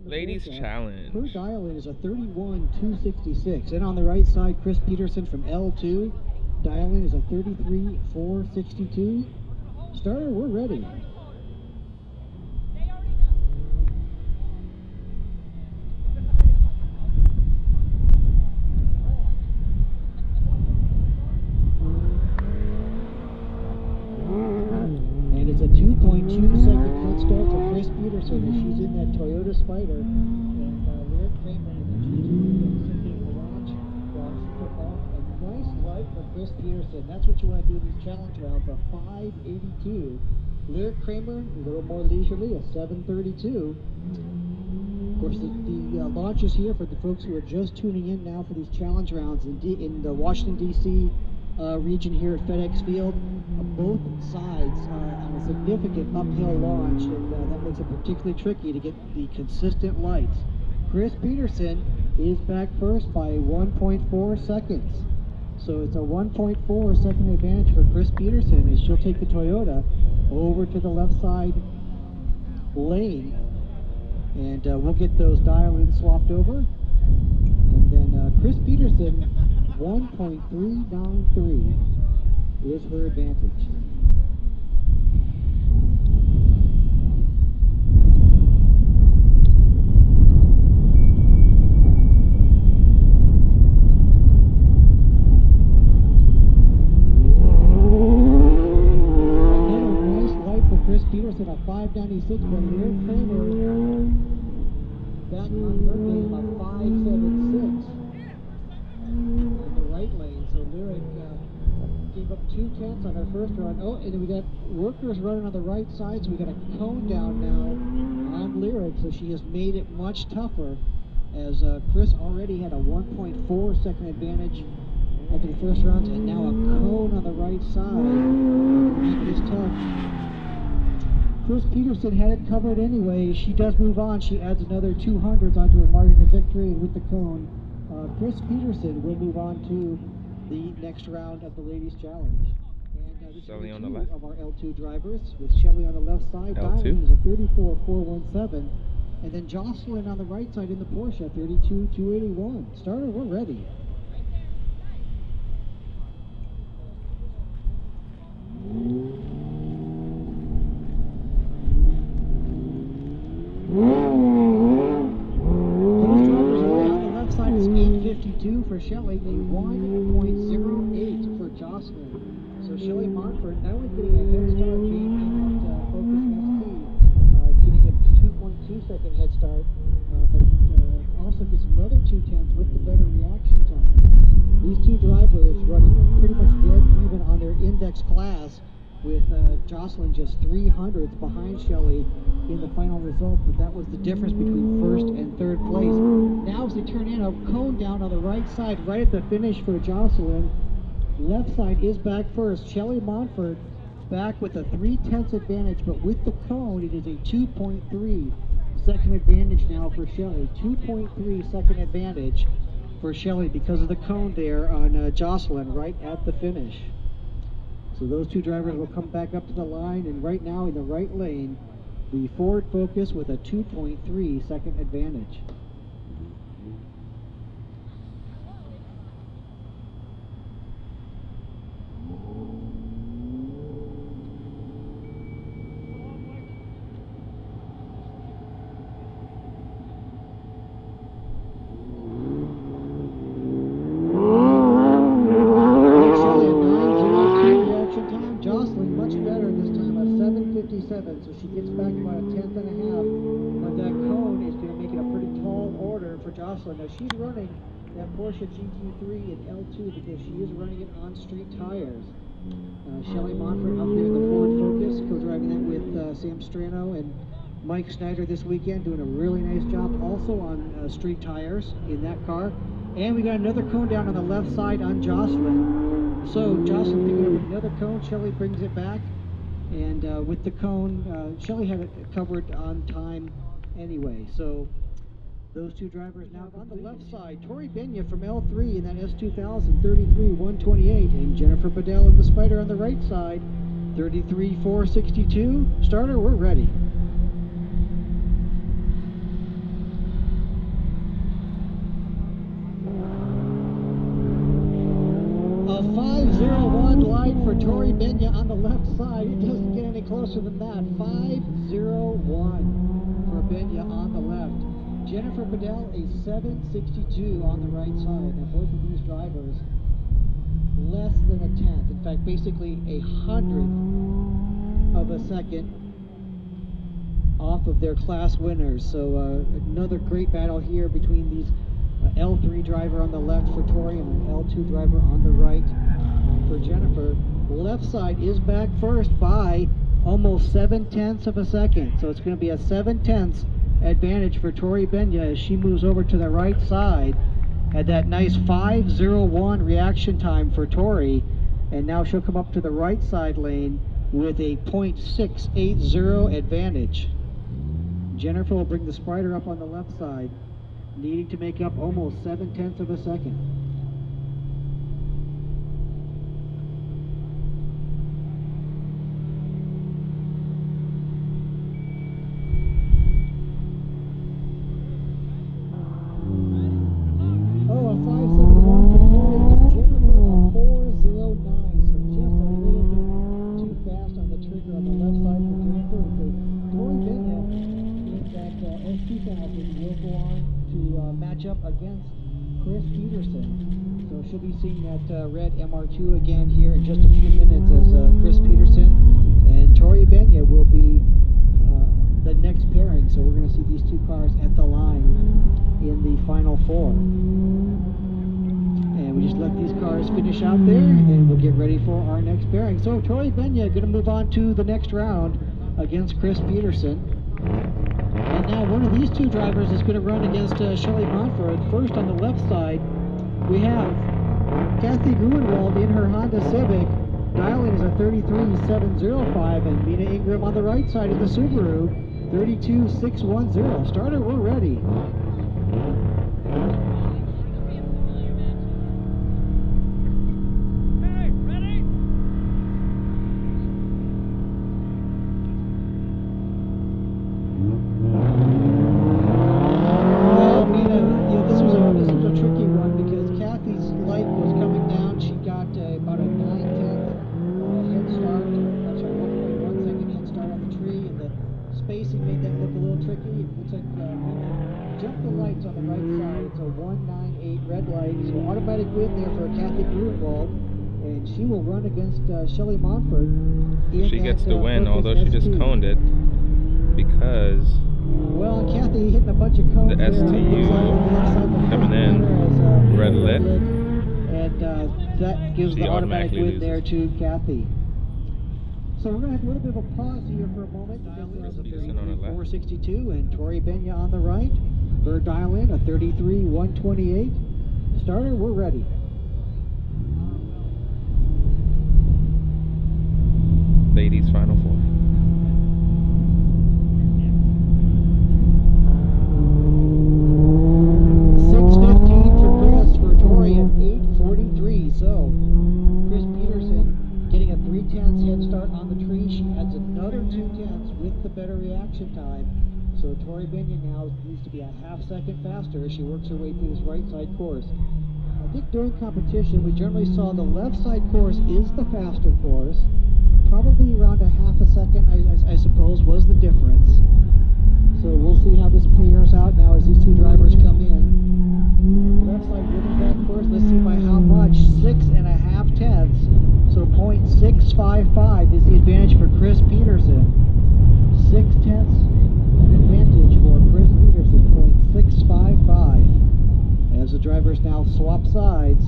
Ladies challenge. Her dial-in is a 31,266. And on the right side, Chris Peterson from L2. Dial-in is a 33,462. Starter, we're ready. And it's a 2.2-second head start for Chris Peterson as she's in that Toyota Spider. And Lyric Kramer in the GT sitting in the launch while she took off. A nice light for Chris Peterson. That's what you want to do in these challenge rounds, a 582. Lyric Kramer, a little more leisurely, a 732. Of course, the launch is here for the folks who are just tuning in now for these challenge rounds in the Washington, D.C. Region here at FedEx Field. Both sides on a significant uphill launch, and that makes it particularly tricky to get the consistent lights. Chris Peterson is back first by 1.4 seconds. So it's a 1.4 second advantage for Chris Peterson as she'll take the Toyota over to the left side lane. And we'll get those dial-ins swapped over. And then Chris Peterson, 1.393 is her advantage. Peterson a 596, but Lyric Kramer back on her game a 576 in the right lane. So Lyric gave up 2/10 on her first run. Oh, and then we got workers running on the right side, so we got a cone down now on Lyric, so she has made it much tougher as Chris already had a 1.4 second advantage after the first rounds, and now a cone on the right side. It is tough. Chris Peterson had it covered anyway. She does move on. She adds another 200s onto her margin of victory, and with the cone, Chris Peterson will move on to the next round of the Ladies Challenge. And this Shelly is on the two left. of our L2 drivers, with Shelly on the left side. L2. Dialing is a 34,417. And then Jocelyn on the right side in the Porsche, 32,281. Starter, we're ready. For Shelly, a 1.08 for Jocelyn. So Shelly Monfort not only getting a head start being at Focus ST, getting a 2.2 second head start, but also gets another 2/10 with the better reaction time. These two drivers running pretty much dead even on their index class, with Jocelyn just 300ths behind Shelly in the final result, but that was the difference between first and third place. Now as they turn in, a cone down on the right side, right at the finish for Jocelyn. Left side is back first. Shelly Monfort back with a 3/10 advantage, but with the cone, it is a 2.3 second advantage now for Shelly. 2.3 second advantage for Shelly because of the cone there on Jocelyn right at the finish. So those two drivers will come back up to the line, and right now in the right lane, the Ford Focus with a 2.3 second advantage. So she gets back about a 1/10 and a half, but that cone is going to make it a pretty tall order for Jocelyn. Now she's running that Porsche GT3 in L2 because she is running it on street tires. Shelly Monfort up there in the Ford Focus, co-driving that with Sam Strano and Mike Snyder this weekend, doing a really nice job also on street tires in that car. And we got another cone down on the left side on Jocelyn. So Jocelyn picking up another cone, Shelly brings it back. And with the cone, Shelly had it covered on time anyway. So those two drivers now on the left side. Tori Benya from L3 in that S2000, 33,128. And Jennifer Bedell in the Spider on the right side, 33,462. Starter, we're ready. 5:01 light for Tori Benya on the left side. It doesn't get any closer than that. 5:01 for Benya on the left. Jennifer Bedell, a 7:62 on the right side. Now both of these drivers, less than a tenth. In fact, basically a hundredth of a second off of their class winners. So another great battle here between these L3 driver on the left for Tori and an L2 driver on the right for Jennifer. Left side is back first by almost 7/10 of a second. So it's going to be a 7/10 advantage for Tori Benya as she moves over to the right side. Had that nice 5:01 reaction time for Tori, and now she'll come up to the right side lane with a .680 advantage. Jennifer will bring the Spider up on the left side, needing to make up almost 7/10 of a second. Oh, a 5:71 for Tori and Jennifer a 4:09, so just a little bit too fast on the trigger on the left side for Jennifer. So Tori Benya in that S2000 will go on to match up against Chris Peterson. So she'll be seeing that red MR2 again here in just a few minutes as Chris Peterson and Tori Benya will be the next pairing. So we're going to see these two cars at the line in the final four. And we just let these cars finish out there and we'll get ready for our next pairing. So Tori Benya going to move on to the next round against Chris Peterson. And now one of these two drivers is going to run against Shelly Monfort. First on the left side, we have Kathy Gruenwald in her Honda Civic. Dialing is a 33.705, and Mina Ingram on the right side of the Subaru, 32.610. Starter, we're ready. Shelly Monfort. She gets the win, although she just coned it because well, Kathy hitting a bunch of cones the STU coming in red lit, and that gives the automatic win there to Kathy. So we're going to have a little bit of a pause here for a moment. Because there's a 462 and Tori Benya on the right. Her dial in a 33.128. Starter, we're ready. Ladies final four. For Chris, for Tori at 8:43. So Chris Peterson getting a 3/10 head start on the tree. She adds another 2/10 with the better reaction time. So Tori Benya now needs to be a half second faster as she works her way through this right side course. I think during competition we generally saw the left side course is the faster course. Probably around a half a second, I suppose, was the difference. So we'll see how this players out now as these two drivers come in. Left side winning that course. Let's see by how much. 6.5 tenths. So .655 is the advantage for Chris Peterson. 6 tenths an advantage for Chris Peterson. .655. As the drivers now swap sides.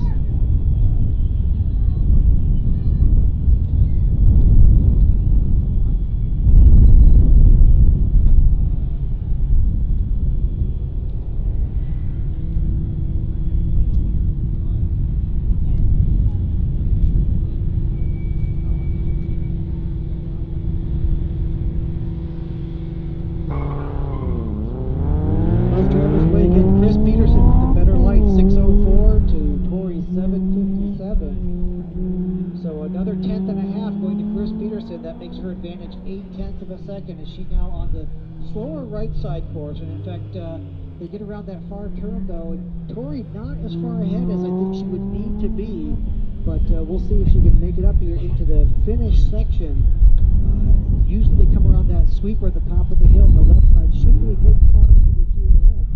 As she now on the slower right side course, and in fact they get around that far turn though, and Tori not as far ahead as I think she would need to be but we'll see if she can make it up here into the finish section. Usually they come around that sweeper at the top of the hill on the left side. Should be a good car looking to two ahead.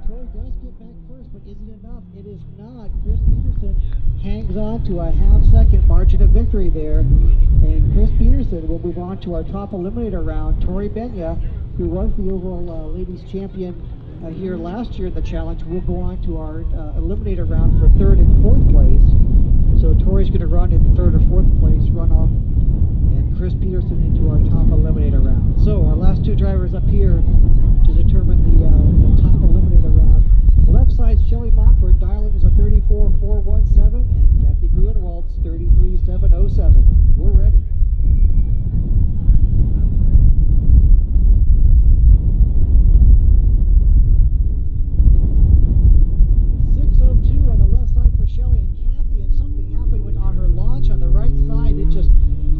Troy does get back first, but is it enough? It is not. Chris Peterson hangs on to a half-second margin of victory there. And Chris Peterson will move on to our top eliminator round. Tori Benya, who was the overall ladies champion here last year in the challenge, will go on to our eliminator round for 3rd and 4th place. So Tori's going to run in the 3rd or 4th place runoff, and Chris Peterson into our top eliminator round. So our last two drivers up here to determine the top eliminator round. Left side, Shelly Monfort, dialing is a 34.417, and Kathy Gruenwald's 33.707. We're ready. On the left side for Shelly and Kathy, and something happened when on her launch on the right side. It just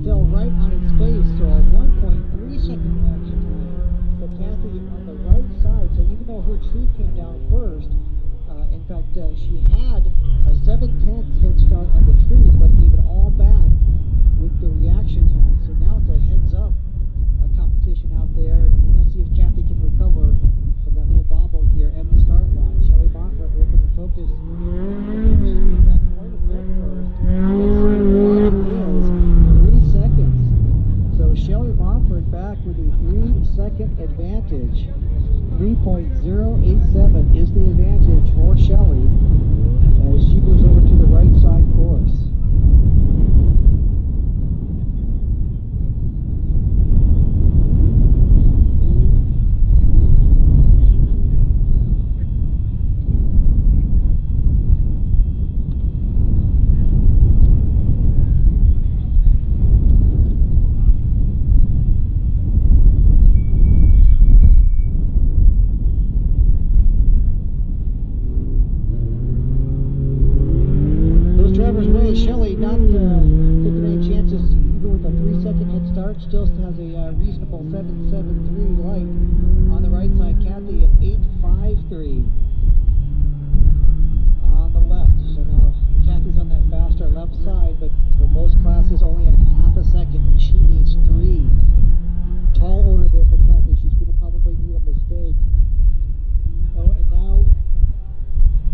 fell right on its face, so a 1.3 second reaction time for Kathy on the right side. So even though her tree came down first, in fact she had a 7/10 head start on the tree, but gave it all back with the reaction time. So now it's a heads up competition out there. We're going to see if Kathy can recover from that little bobble here at the start line. Shelly Monfort working to focus. She's got quite a bit first. Let's see what it is. 3 seconds. So Shelly Monfort back with a 3-second advantage. 3.087 is the advantage for Shelly as she moves over to the right side course. Shelly not taking any chances, even with a 3-second head start, still has a reasonable 7.73 light on the right side. Kathy at 8.53 on the left. So now Kathy's on that faster left side, but for most classes only a half a second, and she needs 3. Tall order there for Kathy. She's going to probably need a mistake. Oh, and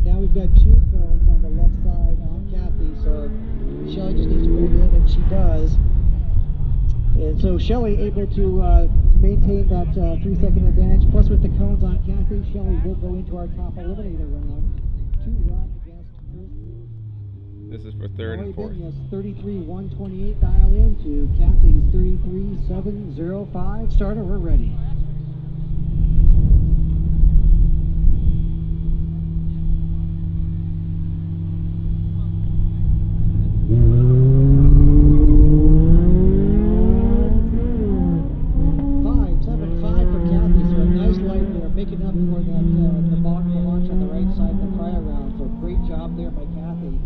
now we've got 2 cones on the left side on Kathy, so Shelly just needs to put it in, and she does. And so Shelly able to maintain that 3-second advantage. Plus with the cones on Kathy, Shelly will go into our top eliminator round. 2 run against Chris. This is for 3rd and 4th. Yes, 33.128 dial in to Kathy's 33.705. Starter, we're ready. Making up for that debacle launch on the right side in the prior round, so great job there by Kathy.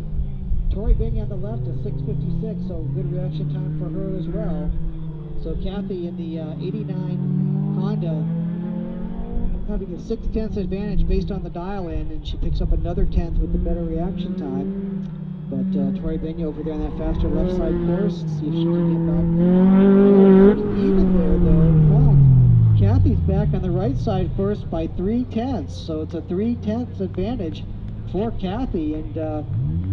Tori Bing on the left is 6.56, so good reaction time for her as well. So Kathy in the 89 Honda having a 6/10 advantage based on the dial-in, and she picks up another 10th with the better reaction time. But Tori Bing over there on that faster left side course, see if she can get back. Even there though, in fact. Kathy's back on the right side first by 3/10, so it's a 3/10 advantage for Kathy, and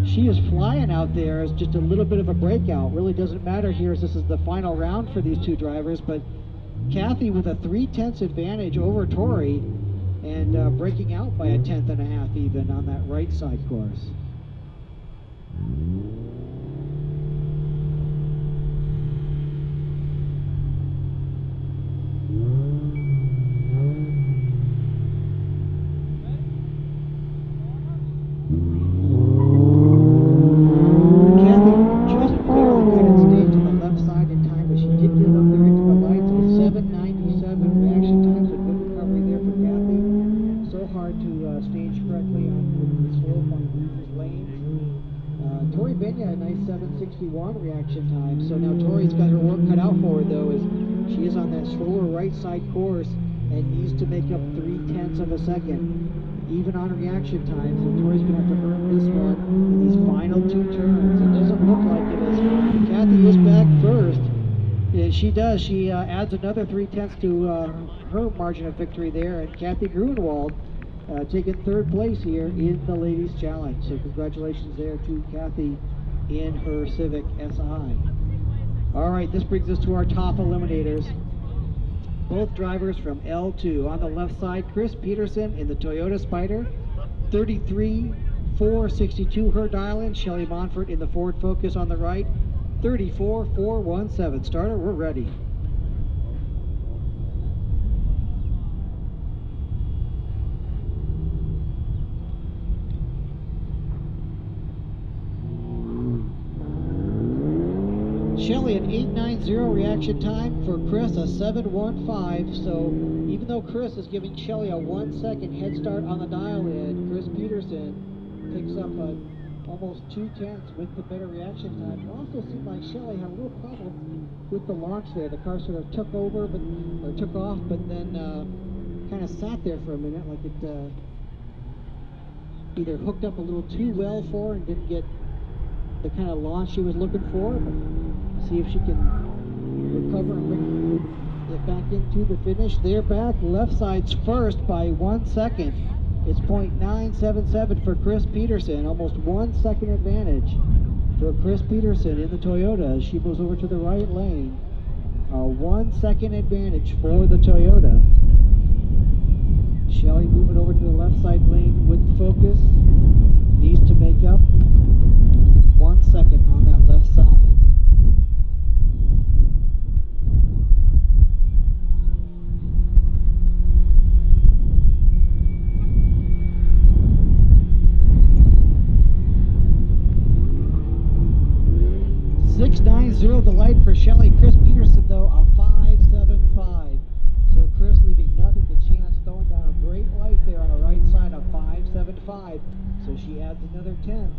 she is flying out there as just a little bit of a breakout. Really doesn't matter here as this is the final round for these 2 drivers, but Kathy with a 3/10 advantage over Tori, and breaking out by a 1/10.5 even on that right side course. Reaction time. So now Tori's got her work cut out for her though, as she is on that slower right side course and needs to make up 3/10 of a second. even on reaction times. So Tori's going to have to earn this one in these final 2 turns. It doesn't look like it is. Kathy is back first. Yeah, she does. She adds another 3/10 to her margin of victory there. And Kathy Grunewald taking 3rd place here in the Ladies Challenge. So congratulations there to Kathy in her Civic SI. All right, this brings us to our top eliminators. Both drivers from L2. On the left side, Chris Peterson in the Toyota Spider, 33,462 her dial-in. Shelly Monfort in the Ford Focus on the right, 34,417. Starter, we're ready. Shelly an 890 reaction time, for Chris a 715. So even though Chris is giving Shelly a 1 second head start on the dial-in, Chris Peterson picks up almost 2/10 with the better reaction time. It also seemed like Shelly had a little problem with the launch there. The car sort of took over, or took off, but then kind of sat there for a minute, like it either hooked up a little too well for her and didn't get the kind of launch she was looking for. But see if she can recover and bring it back into the finish. They're back. Left side's first by 1 second. It's .977 for Chris Peterson. Almost 1 second advantage for Chris Peterson in the Toyota as she moves over to the right lane. A 1 second advantage for the Toyota. Shelly moving over to the left side lane with Focus. Needs to make up 1 second on that left side. .690 the light for Shelly. Chris Peterson though a 575. So Chris leaving nothing to chance, throwing down a great light there on the right side of 575. So she adds another 10th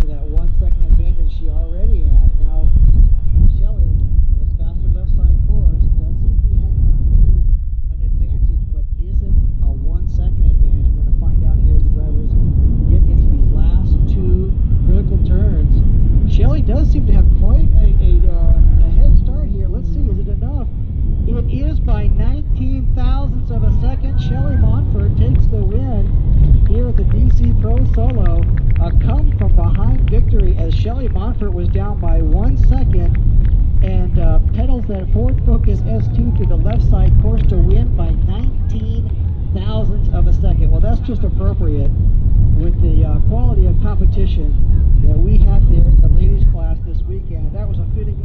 to that 1 second advantage she already had. Now Shelly, this faster left side course, does seem to be hanging on to an advantage, but isn't a 1 second advantage. We're going to find out here as the drivers get into these last 2 critical turns. Shelly does seem to have quite a head start here. Let's see, is it enough? It is by 19 thousandths of a second. Shelly Monfort takes the win here at the DC Pro Solo. A come from behind victory as Shelly Monfort was down by 1 second and pedals that Ford Focus S2 to the left side course to win by 19 thousandths of a second. Well, that's just appropriate with the quality of competition that we had there in the ladies class this weekend. That was a fitting